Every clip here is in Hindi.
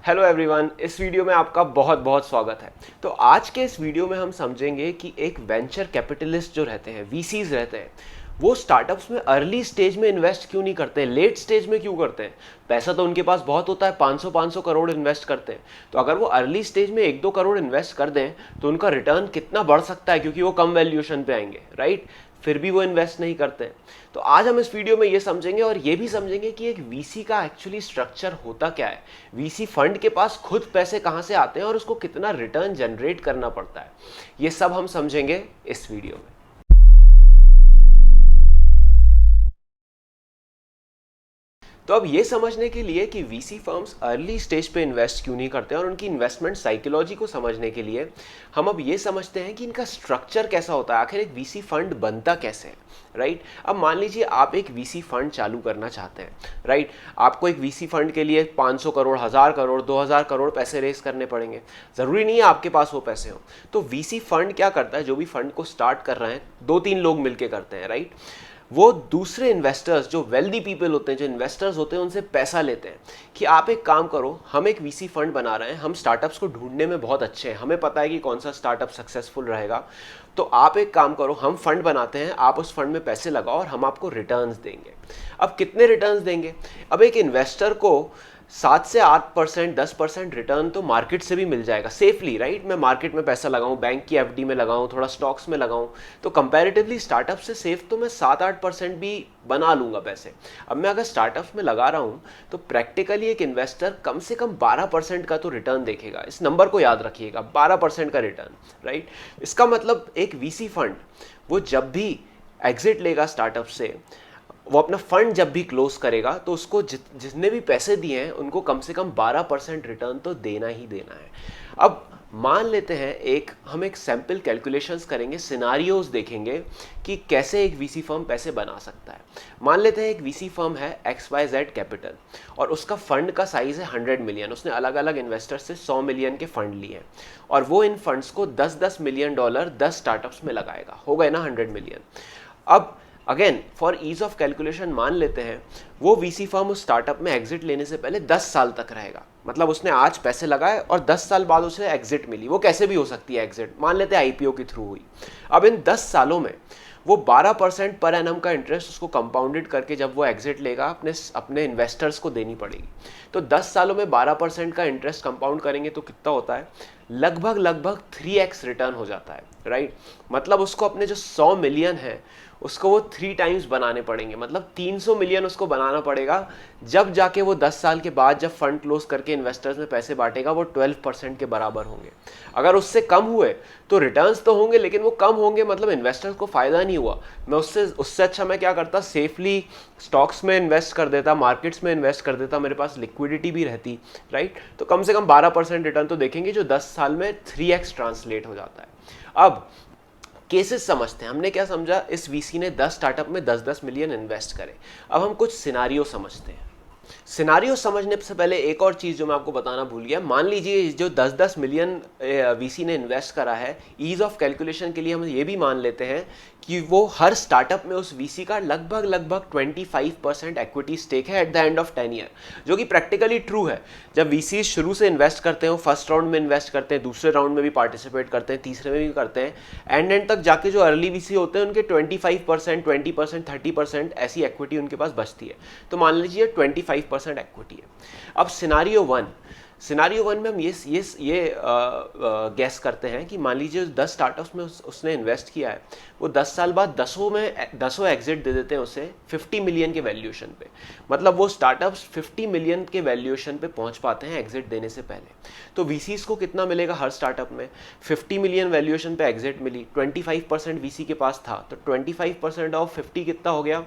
हेलो एवरीवन, इस वीडियो में आपका बहुत बहुत स्वागत है। तो आज के इस वीडियो में हम समझेंगे कि एक वेंचर कैपिटलिस्ट जो रहते हैं, वीसीज रहते हैं, वो स्टार्टअप्स में अर्ली स्टेज में इन्वेस्ट क्यों नहीं करते हैं, लेट स्टेज में क्यों करते हैं। पैसा तो उनके पास बहुत होता है, 500 करोड़ इन्वेस्ट करते हैं। तो अगर वो अर्ली स्टेज में 1-2 करोड़ इन्वेस्ट कर दें तो उनका रिटर्न कितना बढ़ सकता है, क्योंकि वो कम वैल्यूएशन पे आएंगे, राइट। फिर भी वो इन्वेस्ट नहीं करते। तो आज हम इस वीडियो में ये समझेंगे और ये भी समझेंगे कि एक वीसी का एक्चुअली स्ट्रक्चर होता क्या है, वीसी फंड के पास खुद पैसे कहां से आते हैं और उसको कितना रिटर्न जनरेट करना पड़ता है। ये सब हम समझेंगे इस वीडियो में। तो अब ये समझने के लिए कि वीसी फर्म्स अर्ली स्टेज पे इन्वेस्ट क्यों नहीं करते हैं और उनकी इन्वेस्टमेंट साइकोलॉजी को समझने के लिए हम अब ये समझते हैं कि इनका स्ट्रक्चर कैसा होता है, आखिर एक वीसी फंड बनता कैसे है, राइट। अब मान लीजिए आप एक वीसी फंड चालू करना चाहते हैं, राइट। आपको एक वीसी फंड के लिए 500 करोड़, 1000 करोड़, 2000 करोड़ पैसे रेस करने पड़ेंगे। ज़रूरी नहीं है आपके पास वो पैसे हो। तो वीसी फंड क्या करता है, जो भी फंड को स्टार्ट कर रहे हैं 2-3 लोग मिलके करते हैं, राइट। वो दूसरे इन्वेस्टर्स, जो वेल्दी पीपल होते हैं, जो इन्वेस्टर्स होते हैं, उनसे पैसा लेते हैं कि आप एक काम करो, हम एक वीसी फंड बना रहे हैं, हम स्टार्टअप्स को ढूंढने में बहुत अच्छे हैं, हमें पता है कि कौन सा स्टार्टअप सक्सेसफुल रहेगा। तो आप एक काम करो, हम फंड बनाते हैं, आप उस फंड में पैसे लगाओ और हम आपको रिटर्न्स देंगे। अब कितने रिटर्न्स देंगे? अब एक इन्वेस्टर को 7 से 8%, 10% रिटर्न तो मार्केट से भी मिल जाएगा सेफली, राइट। मैं मार्केट में पैसा लगाऊं, बैंक की एफडी में लगाऊं, थोड़ा स्टॉक्स में लगाऊं, तो कंपैरेटिवली स्टार्टअप से सेफ तो मैं 7-8% भी बना लूंगा पैसे। अब मैं अगर स्टार्टअप्स में लगा रहा हूं तो प्रैक्टिकली एक इन्वेस्टर कम से कम 12% का तो रिटर्न देखेगा। इस नंबर को याद रखिएगा, 12% का रिटर्न, राइट। इसका मतलब एक वीसी फंड वो जब भी एग्जिट लेगा स्टार्टअप से, वो अपना फंड जब भी क्लोज करेगा तो उसको जितने भी पैसे दिए हैं उनको कम से कम 12% रिटर्न तो देना ही देना है। अब मान लेते हैं हम एक सैम्पल कैलकुलेशंस करेंगे, सिनारियोज देखेंगे कि कैसे एक वीसी फर्म पैसे बना सकता है। मान लेते हैं एक वीसी फर्म है XYZ कैपिटल और उसका फंड का साइज है 100 मिलियन। उसने अलग अलग इन्वेस्टर से 100 मिलियन के फंड लिए हैं और वो इन फंड्स को $10-10 मिलियन 10 स्टार्टअप्स में लगाएगा। हो गए ना 100 मिलियन। अब again for ease of calculation मान लेते हैं वो वीसी फर्म उस स्टार्टअप में एग्जिट लेने से पहले 10 साल तक रहेगा। मतलब उसने आज पैसे लगाए और 10 साल बाद उसे एग्जिट मिली। वो कैसे भी हो सकती है एग्जिट, मान लेते हैं आईपीओ के थ्रू हुई। अब इन 10 सालों में वो 12% पर एनम का इंटरेस्ट उसको कंपाउंडेड करके जब वो एग्जिट लेगा अपने इन्वेस्टर्स को देनी पड़ेगी। तो 10 सालों में 12% का इंटरेस्ट कंपाउंड करेंगे तो कितना होता है, लगभग 3x रिटर्न हो जाता है, राइट। मतलब उसको अपने जो 100 मिलियन है उसको वो 3 टाइम्स बनाने पड़ेंगे, मतलब 300 मिलियन उसको बनाना पड़ेगा। जब जाके वो 10 साल के बाद जब फंड क्लोज करके इन्वेस्टर्स में पैसे बांटेगा वो 12% के बराबर होंगे। अगर उससे कम हुए तो रिटर्न्स तो होंगे लेकिन वो कम होंगे, मतलब इन्वेस्टर्स को फायदा नहीं हुआ। मैं उससे अच्छा मैं क्या करता, सेफली स्टॉक्स में इन्वेस्ट कर देता, मार्केट्स में इन्वेस्ट कर देता, मेरे पास लिक्विडिटी भी रहती, राइट। तो कम से कम 12% रिटर्न तो देखेंगे जो 10 साल में 3x ट्रांसलेट हो जाता है। अब केसेस समझते हैं। हमने क्या समझा, इस वीसी ने 10 स्टार्टअप में 10-10 मिलियन इन्वेस्ट करे। अब हम कुछ सिनारियो समझते हैं। सिनारियो समझने से पहले एक और चीज जो मैं आपको बताना भूल गया, मान लीजिए जो 10-10 मिलियन वीसी ने इन्वेस्ट करा है, ईज ऑफ कैलकुलेशन के लिए हम ये भी मान लेते हैं कि वो हर स्टार्टअप में उस वीसी का लगभग 25% इक्विटी स्टेक है at the end of 10 year, जो कि प्रैक्टिकली ट्रू है। जब वीसी शुरू से इन्वेस्ट करते हैं, फर्स्ट राउंड में इन्वेस्ट करते हैं, दूसरे राउंड में भी पार्टिसिपेट करते हैं, तीसरे में भी करते हैं, एंड तक जाके जो अर्ली वीसी होते हैं उनके 25%, 20%, 30% ऐसी इक्विटी उनके पास बचती है। तो मान लीजिए 25% इक्विटी है। अब सिनारियो वन में हम ये गैस करते हैं कि मान लीजिए 10 स्टार्टअप्स में उसने इन्वेस्ट किया है, वो 10 साल बाद 10 एग्जिट दे देते हैं उसे 50 मिलियन के वैल्यूएशन पे। मतलब वो स्टार्टअप्स 50 मिलियन के वैल्यूएशन पे पहुंच पाते हैं एग्जिट देने से पहले। तो वीसीज को कितना मिलेगा हर स्टार्टअप में, 50 मिलियन वैल्यूएशन पे एग्जिट मिली, 25% वीसी के पास था, तो 25% ऑफ 50 कितना हो गया,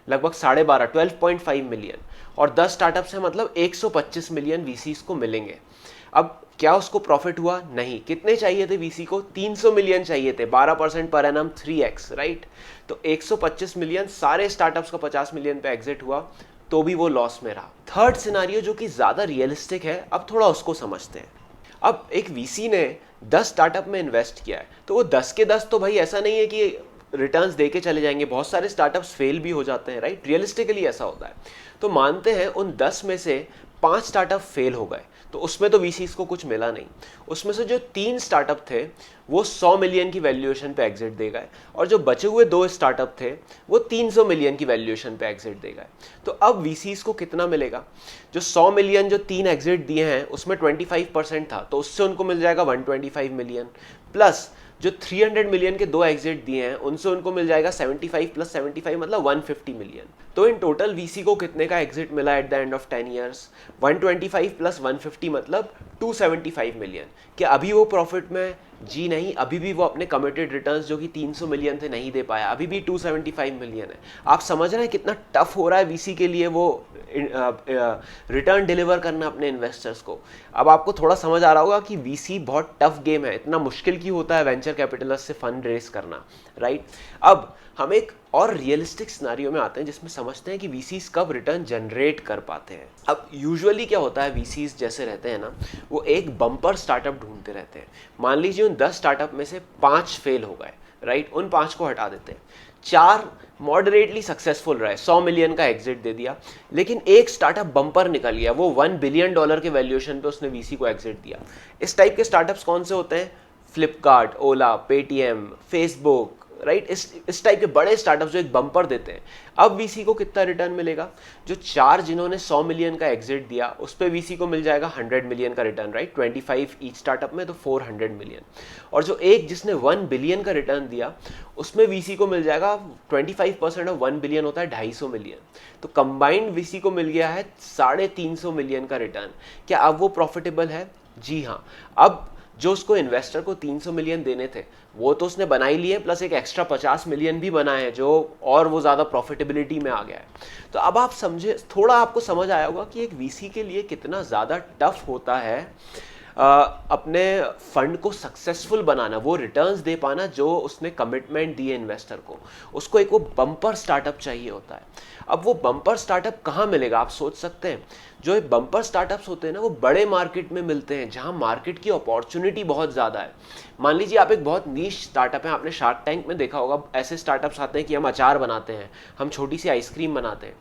लगभग 12.5 मिलियन। और 10 स्टार्टअप्स हैं, मतलब 125 मिलियन वीसीज को मिलेंगे। अब क्या उसको प्रॉफिट हुआ? नहीं। कितने चाहिए थे वीसी को? 300 मिलियन चाहिए थे, 12% पर एनम, 3x, राइट। तो 125 मिलियन, सारे स्टार्टअप्स का 50 मिलियन पे एग्जिट हुआ तो भी वो लॉस में रहा। थर्ड सिनारियो जो कि ज्यादा रियलिस्टिक है, अब थोड़ा उसको समझते हैं। अब एक वीसी ने 10 स्टार्टअप में इन्वेस्ट किया है, तो वो 10 के 10 तो भाई ऐसा नहीं है कि रिटर्न्स देके चले जाएंगे, बहुत सारे स्टार्टअप्स फेल भी हो जाते हैं, राइट। रियलिस्टिकली ऐसा होता है। तो मानते हैं उन 10 में से 5 स्टार्टअप फेल हो गए, तो उसमें तो वीसीज को कुछ मिला नहीं। उसमें से जो 3 स्टार्टअप थे वो 100 मिलियन की वैल्यूएशन पे एग्जिट दे गए, और जो बचे हुए 2 स्टार्टअप थे वो 300 मिलियन की वैल्यूएशन पे एग्जिट दे गए। तो अब वीसीज को कितना मिलेगा? जो 100 मिलियन जो 3 एग्जिट दिए हैं उसमें 25% था, तो उससे उनको मिल जाएगा 125 मिलियन, प्लस जो 300 मिलियन के 2 एग्जिट दिए हैं उनसे उनको मिल जाएगा 75 प्लस 75 मतलब 150 मिलियन। तो इन टोटल वीसी को कितने का एग्जिट मिला at the end of 10 years? 125 plus 150 मतलब 275 मिलियन। क्या अभी वो प्रॉफिट में? जी नहीं, अभी भी वो अपने कमिटेड रिटर्न्स जो कि 300 मिलियन थे नहीं दे पाया, अभी भी 275 मिलियन है। आप समझ रहे हैं कितना टफ हो रहा है वीसी के लिए वो रिटर्न डिलीवर करना अपने इन्वेस्टर्स को। अब आपको थोड़ा समझ आ रहा होगा कि वीसी बहुत टफ गेम है, इतना मुश्किल क्यों होता है वेंचर कैपिटलिस्ट से फंड रेस करना, राइट? अब हम एक और रियलिस्टिक सिनेरियो में आते हैं जिसमें समझते हैं कि वीसीज कब रिटर्न जनरेट कर पाते हैं। अब यूजुअली क्या होता है, वीसीज जैसे रहते हैं ना, वो एक बम्पर स्टार्टअप ढूंढते रहते हैं। मान लीजिए उन 10 स्टार्टअप में से 5 फेल हो गए, राइट? उन 5 को हटा देते हैं, 4 मॉडरेटली सक्सेसफुल रहे, 100 मिलियन का एग्जिट दे दिया, लेकिन एक स्टार्टअप बम्पर निकल गया, वो $1 बिलियन के वैल्यूएशन पे उसने वीसी को एग्जिट दिया। इस टाइप के स्टार्टअप्स कौन से होते हैं? फ्लिपकार्ट, ओला, पेटीएम, फेसबुक, राइट? इस टाइप के बड़े स्टार्टअप्स जो एक बम्पर देते हैं। अब वीसी को कितना रिटर्न मिलेगा? जो 4 जिन्होंने 100 मिलियन का एग्जिट दिया उस पर वीसी को मिल जाएगा 100 मिलियन का रिटर्न, राइट? 25 ईच स्टार्टअप में, तो 400 मिलियन। और जो एक जिसने 1 बिलियन का रिटर्न दिया उसमें वीसी को मिल जाएगा 25% ऑफ 1 बिलियन होता है 250 मिलियन। तो कंबाइंड वीसी को मिल गया है 350 मिलियन का रिटर्न। क्या अब वो प्रॉफिटेबल है? जी हाँ। अब जो उसको इन्वेस्टर को 300 मिलियन देने थे वो तो उसने बना ही लिए, प्लस एक एक्स्ट्रा 50 मिलियन भी बनाए हैं जो और वो ज़्यादा प्रॉफिटेबिलिटी में आ गया है। तो अब आप समझे, थोड़ा आपको समझ आया होगा कि एक वीसी के लिए कितना ज़्यादा टफ होता है अपने फंड को सक्सेसफुल बनाना, वो रिटर्न्स दे पाना जो उसने कमिटमेंट दिए इन्वेस्टर को। उसको एक वो बम्पर स्टार्टअप चाहिए होता है। अब वो बम्पर स्टार्टअप कहाँ मिलेगा आप सोच सकते हैं? जो एक बम्पर स्टार्टअप्स होते हैं ना वो बड़े मार्केट में मिलते हैं जहाँ मार्केट की अपॉर्चुनिटी बहुत ज़्यादा है। मान लीजिए आप एक बहुत नीश स्टार्टअप है, आपने शार्क टैंक में देखा होगा, ऐसे स्टार्टअप्स आते हैं कि हम अचार बनाते हैं, हम छोटी सी आइसक्रीम बनाते हैं।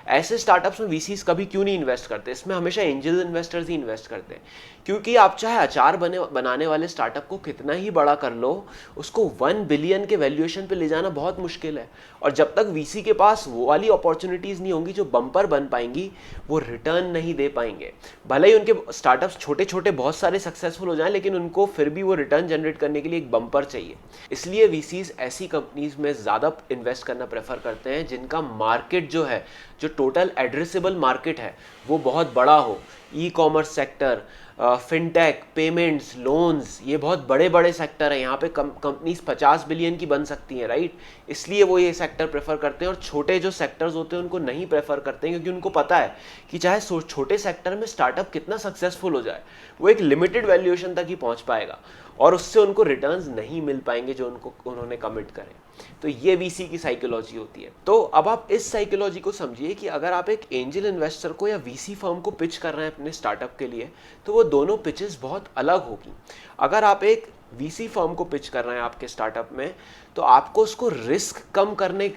ऐसे स्टार्टअप्स में वीसीज कभी क्यों नहीं इन्वेस्ट करते? इसमें हमेशा एंजल इन्वेस्टर्स ही इन्वेस्ट करते हैं, क्योंकि आप चाहे अचार बनाने वाले स्टार्टअप को कितना ही बड़ा कर लो, उसको 1 बिलियन के वैल्यूएशन पे ले जाना बहुत मुश्किल है। और जब तक वीसी के पास वो वाली अपॉर्चुनिटीज़ नहीं होंगी जो बम्पर बन पाएंगी, वो रिटर्न नहीं दे पाएंगे। भले ही उनके स्टार्टअप्स छोटे छोटे बहुत सारे सक्सेसफुल हो जाएं, लेकिन उनको फिर भी वो रिटर्न जनरेट करने के लिए एक बम्पर चाहिए। इसलिए वीसीज ऐसी कंपनीज में ज़्यादा इन्वेस्ट करना प्रेफर करते हैं जिनका मार्केट जो है, जो टोटल एड्रेसेबल मार्केट है, वो बहुत बड़ा हो। E commerce sector, fintech, payments, loans, ये बहुत बड़े बड़े सेक्टर हैं। यहाँ पे कंपनीज 50 बिलियन की बन सकती हैं, राइट? इसलिए वो ये सेक्टर प्रेफर करते हैं। और छोटे जो सेक्टर्स होते हैं उनको नहीं प्रेफर करते हैं, क्योंकि उनको पता है कि चाहे छोटे सेक्टर में स्टार्टअप कितना सक्सेसफुल हो जाए, वो एक लिमिटेड वैल्यूएशन तक ही पहुँच पाएगा और उससे उनको रिटर्न्स नहीं मिल पाएंगे जो उन्होंने कमिट करें। तो ये वीसी की साइकोलॉजी होती है। तो अब आप इस साइकोलॉजी को समझिए कि अगर आप एक एंजल इन्वेस्टर को या वीसी फर्म को पिच कर रहे हैं अपने स्टार्टअप के लिए, तो वो दोनों पिचेस बहुत अलग होगी। अगर आप एक वीसी फर्म को पिच कर रहे हैं आपके स्टार्टअप में, तो आपको उसको रिस्क कम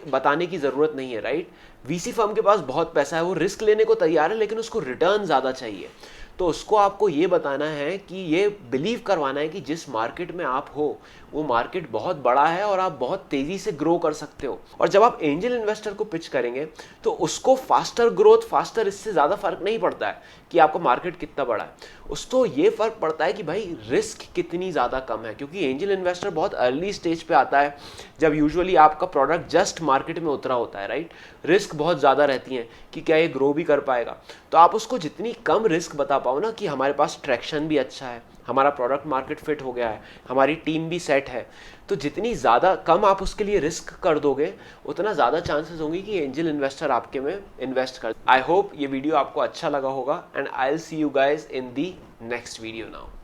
बताने की ज़रूरत नहीं है, राइट? वीसी फर्म के पास बहुत पैसा है, वो रिस्क लेने को तैयार है, लेकिन उसको रिटर्न ज़्यादा चाहिए। तो उसको आपको ये बताना है कि ये बिलीव करवाना है कि जिस मार्केट में आप हो वो मार्केट बहुत बड़ा है और आप बहुत तेज़ी से ग्रो कर सकते हो। और जब आप एंजल इन्वेस्टर को पिच करेंगे तो उसको फास्टर ग्रोथ, फास्टर, इससे ज़्यादा फर्क नहीं पड़ता है कि आपका मार्केट कितना बड़ा है। उसको ये फ़र्क पड़ता है कि भाई रिस्क कितनी ज़्यादा कम है, क्योंकि एंजल इन्वेस्टर बहुत अर्ली स्टेज पे आता है जब यूजुअली आपका प्रोडक्ट जस्ट मार्केट में उतरा होता है, राइट? रिस्क बहुत ज़्यादा रहती हैं कि क्या ये ग्रो भी कर पाएगा। तो आप उसको जितनी कम रिस्क बता पाओ ना कि हमारे पास ट्रैक्शन भी अच्छा है, हमारा प्रोडक्ट मार्केट फिट हो गया है, हमारी टीम भी सेट है, तो जितनी ज़्यादा कम आप उसके लिए रिस्क कर दोगे उतना ज़्यादा चांसेस होंगे कि एंजल इन्वेस्टर आपके में इन्वेस्ट कर। आई होप ये वीडियो आपको अच्छा लगा होगा and I will see you guys in the next video now.